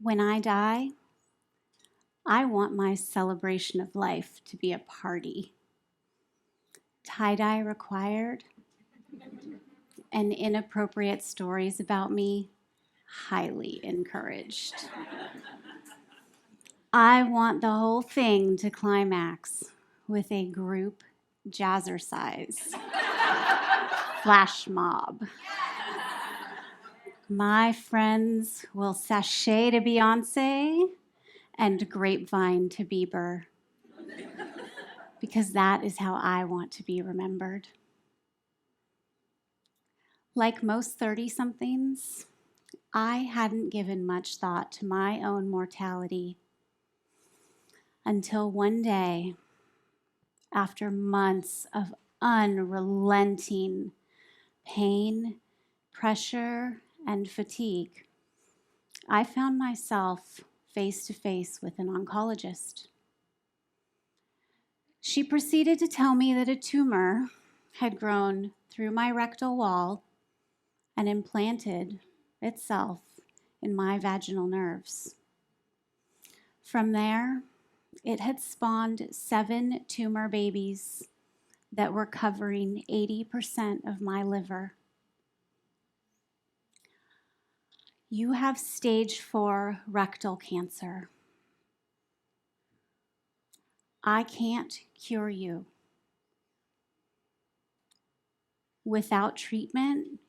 When I die, I want my celebration of life to be a party. Tie-dye required, and inappropriate stories about me highly encouraged. I want the whole thing to climax with a group jazzercise flash mob. My friends will sashay to Beyonce and grapevine to Bieber, because that is how I want to be remembered. Like most 30-somethings, I hadn't given much thought to my own mortality until one day, after months of unrelenting pain, pressure, and fatigue, I found myself face to face with an oncologist. She proceeded to tell me that a tumor had grown through my rectal wall and implanted itself in my vaginal nerves. From there, it had spawned 7 tumor babies that were covering 80% of my liver. You have stage 4 rectal cancer. I can't cure you. Without treatment,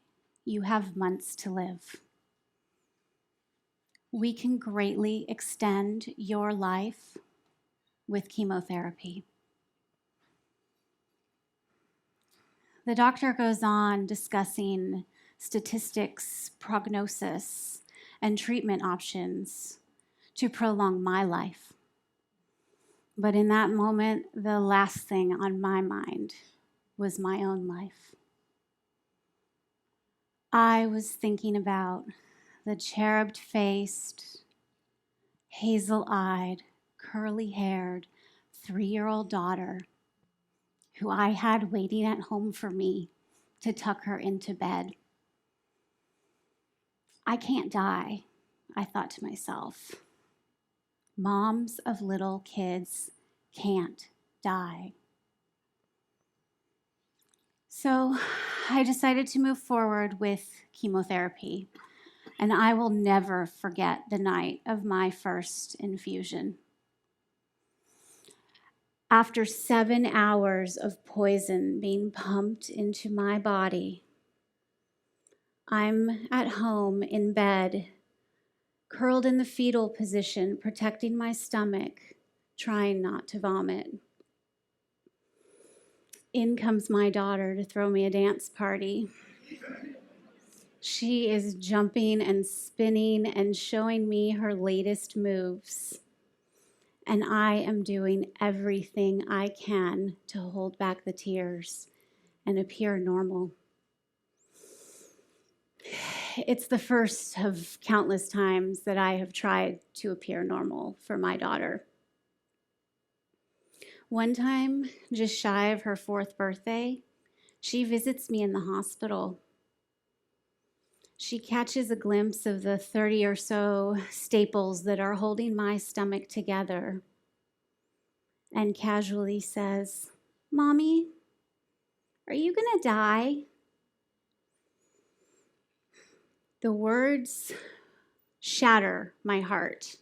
you have months to live. We can greatly extend your life with chemotherapy. The doctor goes on discussing statistics, prognosis, and treatment options to prolong my life. But in that moment, the last thing on my mind was my own life. I was thinking about the cherub-faced, hazel-eyed, curly-haired 3-year-old daughter who I had waiting at home for me to tuck her into bed. I can't die, I thought to myself. Moms of little kids can't die. So I decided to move forward with chemotherapy, and I will never forget the night of my first infusion. After 7 hours of poison being pumped into my body, I'm at home in bed, curled in the fetal position, protecting my stomach, trying not to vomit. In comes my daughter to throw me a dance party. She is jumping and spinning and showing me her latest moves. And I am doing everything I can to hold back the tears and appear normal. It's the first of countless times that I have tried to appear normal for my daughter. One time, just shy of her 4th birthday, she visits me in the hospital. She catches a glimpse of the 30 or so staples that are holding my stomach together and casually says, "Mommy, are you gonna die?" The words shatter my heart,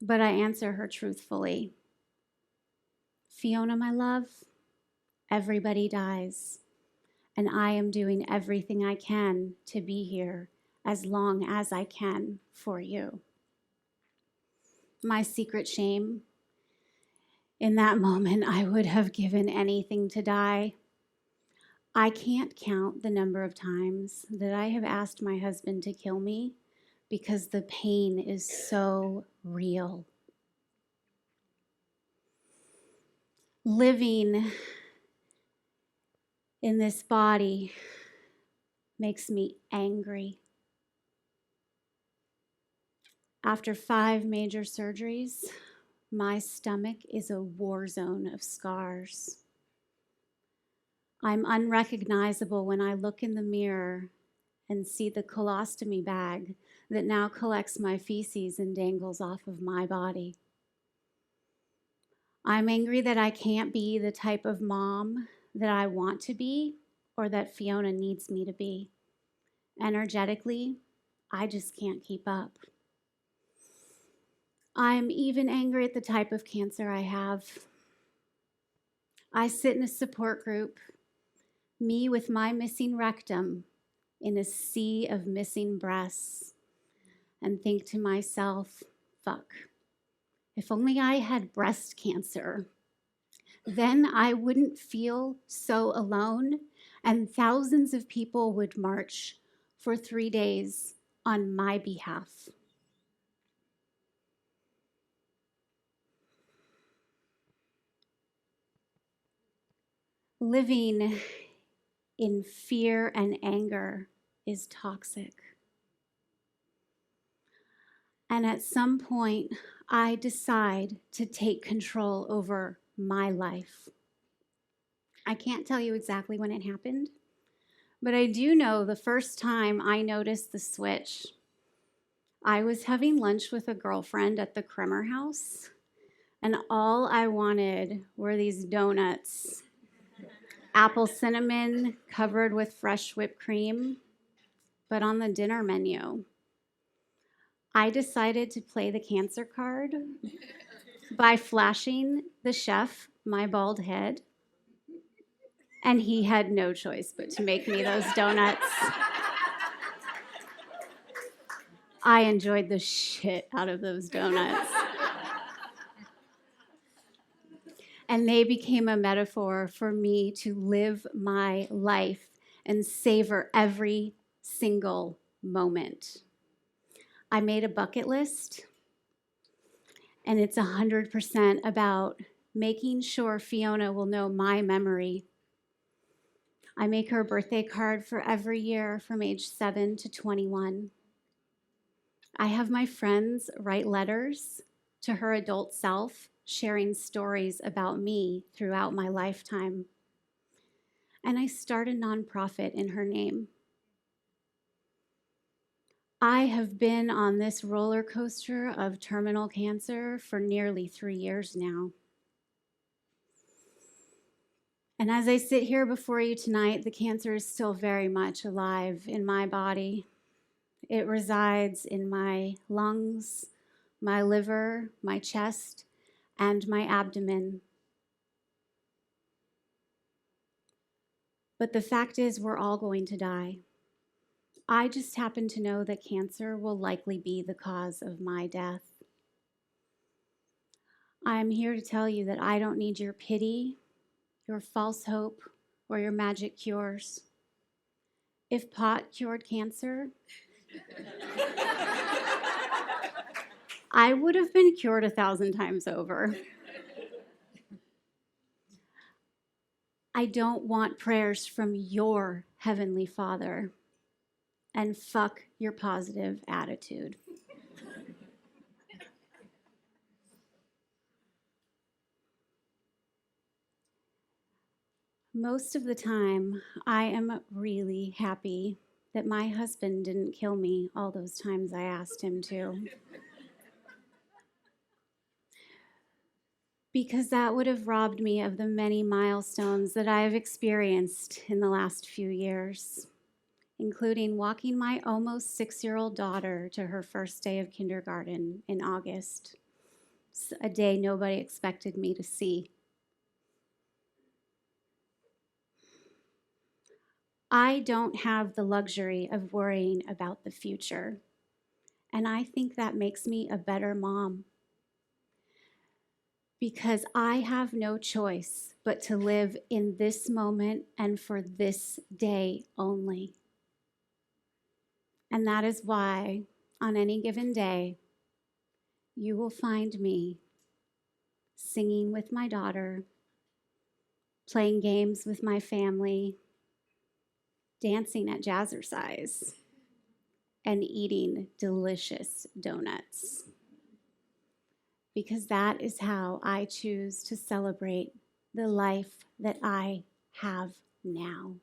but I answer her truthfully. "Fiona, my love, everybody dies, and I am doing everything I can to be here as long as I can for you." My secret shame, in that moment, I would have given anything to die. I can't count the number of times that I have asked my husband to kill me because the pain is so real. Living in this body makes me angry. After 5 major surgeries, my stomach is a war zone of scars. I'm unrecognizable when I look in the mirror and see the colostomy bag that now collects my feces and dangles off of my body. I'm angry that I can't be the type of mom that I want to be or that Fiona needs me to be. Energetically, I just can't keep up. I'm even angry at the type of cancer I have. I sit in a support group, me with my missing rectum in a sea of missing breasts, and think to myself, fuck, if only I had breast cancer, then I wouldn't feel so alone, and thousands of people would march for 3 days on my behalf. Living in fear and anger is toxic. And at some point, I decide to take control over my life. I can't tell you exactly when it happened, but I do know the first time I noticed the switch. I was having lunch with a girlfriend at the Kremer house, and all I wanted were these donuts, apple cinnamon covered with fresh whipped cream, but on the dinner menu. I decided to play the cancer card by flashing the chef my bald head, and he had no choice but to make me those donuts. I enjoyed the shit out of those donuts. And they became a metaphor for me to live my life and savor every single moment. I made a bucket list, and it's 100% about making sure Fiona will know my memory. I make her a birthday card for every year from age 7 to 21. I have my friends write letters to her adult self, sharing stories about me throughout my lifetime. And I start a nonprofit in her name. I have been on this roller coaster of terminal cancer for nearly 3 years now. And as I sit here before you tonight, the cancer is still very much alive in my body. It resides in my lungs, my liver, my chest, and my abdomen. But the fact is, we're all going to die. I just happen to know that cancer will likely be the cause of my death. I'm here to tell you that I don't need your pity, your false hope, or your magic cures. If pot cured cancer, I would have been cured 1,000 times over. I don't want prayers from your Heavenly Father. And fuck your positive attitude. Most of the time, I am really happy that my husband didn't kill me all those times I asked him to. Because that would have robbed me of the many milestones that I have experienced in the last few years, including walking my almost 6-year-old daughter to her first day of kindergarten in August, a day nobody expected me to see. I don't have the luxury of worrying about the future, and I think that makes me a better mom because I have no choice but to live in this moment and for this day only. And that is why, on any given day, you will find me singing with my daughter, playing games with my family, dancing at jazzercise, and eating delicious donuts. Because that is how I choose to celebrate the life that I have now.